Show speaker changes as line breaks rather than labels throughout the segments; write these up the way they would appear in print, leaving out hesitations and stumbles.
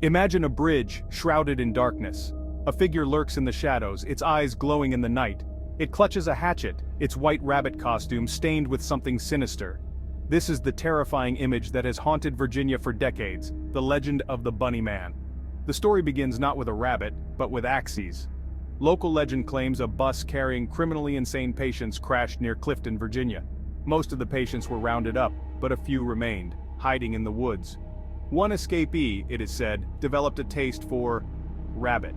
Imagine a bridge, shrouded in darkness. A figure lurks in the shadows, its eyes glowing in the night. It clutches a hatchet, its white rabbit costume stained with something sinister. This is the terrifying image that has haunted Virginia for decades, the legend of the Bunnyman. The story begins not with a rabbit, but with axes. Local legend claims a bus carrying criminally insane patients crashed near Clifton, Virginia. Most of the patients were rounded up, but a few remained, hiding in the woods. One escapee, it is said, developed a taste for rabbit.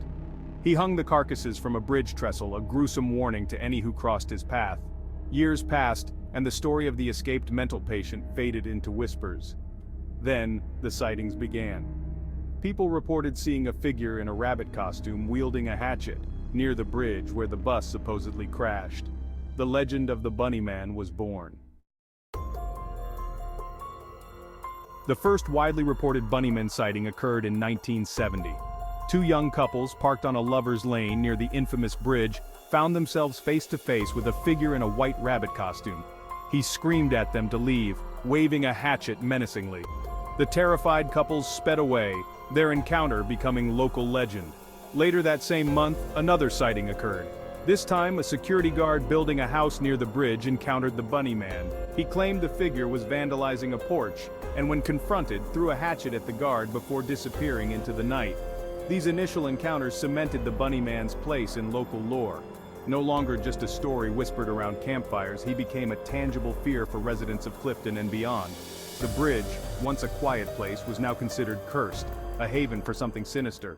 He hung the carcasses from a bridge trestle, a gruesome warning to any who crossed his path. Years passed, and the story of the escaped mental patient faded into whispers. Then, the sightings began. People reported seeing a figure in a rabbit costume wielding a hatchet, near the bridge where the bus supposedly crashed. The legend of the Bunnyman was born. The first widely reported Bunnyman sighting occurred in 1970. Two young couples parked on a lover's lane near the infamous bridge found themselves face to face with a figure in a white rabbit costume. He screamed at them to leave, waving a hatchet menacingly. The terrified couples sped away, their encounter becoming local legend. Later that same month, another sighting occurred. This time, a security guard building a house near the bridge encountered the Bunnyman. He claimed the figure was vandalizing a porch, and when confronted, threw a hatchet at the guard before disappearing into the night. These initial encounters cemented the Bunnyman's place in local lore. No longer just a story whispered around campfires, he became a tangible fear for residents of Clifton and beyond. The bridge, once a quiet place, was now considered cursed, a haven for something sinister.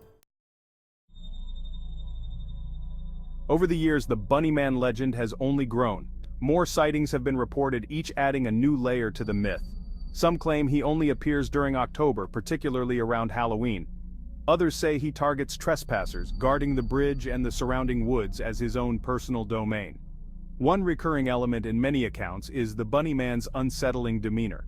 Over the years, the Bunnyman legend has only grown. More sightings have been reported, each adding a new layer to the myth. Some claim he only appears during October, particularly around Halloween. Others say he targets trespassers, guarding the bridge and the surrounding woods as his own personal domain. One recurring element in many accounts is the Bunnyman's unsettling demeanor.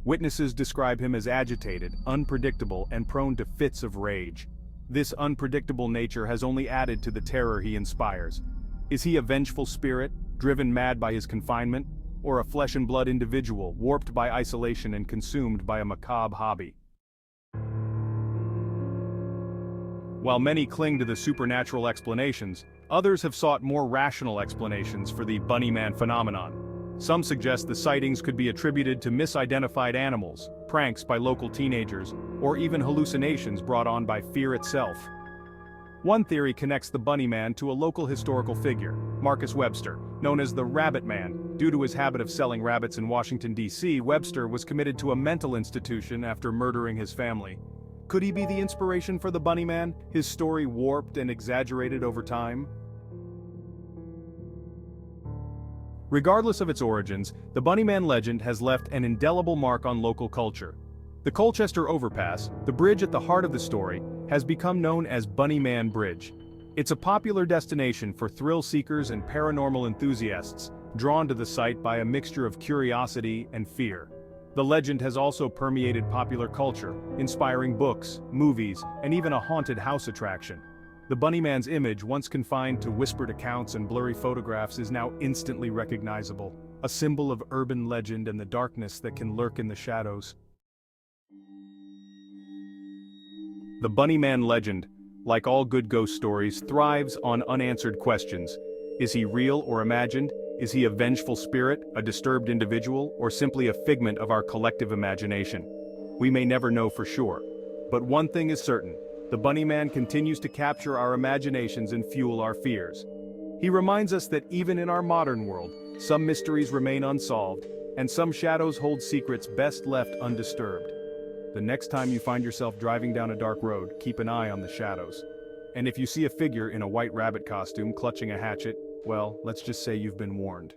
Witnesses describe him as agitated, unpredictable, and prone to fits of rage. This unpredictable nature has only added to the terror he inspires. Is he a vengeful spirit, driven mad by his confinement, or a flesh-and-blood individual, warped by isolation and consumed by a macabre hobby? While many cling to the supernatural explanations, others have sought more rational explanations for the Bunnyman phenomenon. Some suggest the sightings could be attributed to misidentified animals, pranks by local teenagers, or even hallucinations brought on by fear itself. One theory connects the Bunnyman to a local historical figure, Marcus Webster, known as the Rabbit Man. Due to his habit of selling rabbits in Washington, D.C., Webster was committed to a mental institution after murdering his family. Could he be the inspiration for the Bunnyman, his story warped and exaggerated over time? Regardless of its origins, the Bunnyman legend has left an indelible mark on local culture. The Colchester Overpass, the bridge at the heart of the story, has become known as Bunnyman Bridge. It's a popular destination for thrill seekers and paranormal enthusiasts, drawn to the site by a mixture of curiosity and fear. The legend has also permeated popular culture, inspiring books, movies, and even a haunted house attraction. The Bunnyman's image, once confined to whispered accounts and blurry photographs, is now instantly recognizable, a symbol of urban legend and the darkness that can lurk in the shadows. The Bunnyman legend, like all good ghost stories, thrives on unanswered questions. Is he real or imagined? Is he a vengeful spirit, a disturbed individual, or simply a figment of our collective imagination? We may never know for sure. But one thing is certain, the Bunnyman continues to capture our imaginations and fuel our fears. He reminds us that even in our modern world, some mysteries remain unsolved, and some shadows hold secrets best left undisturbed. The next time you find yourself driving down a dark road, keep an eye on the shadows. And if you see a figure in a white rabbit costume clutching a hatchet, well, let's just say you've been warned.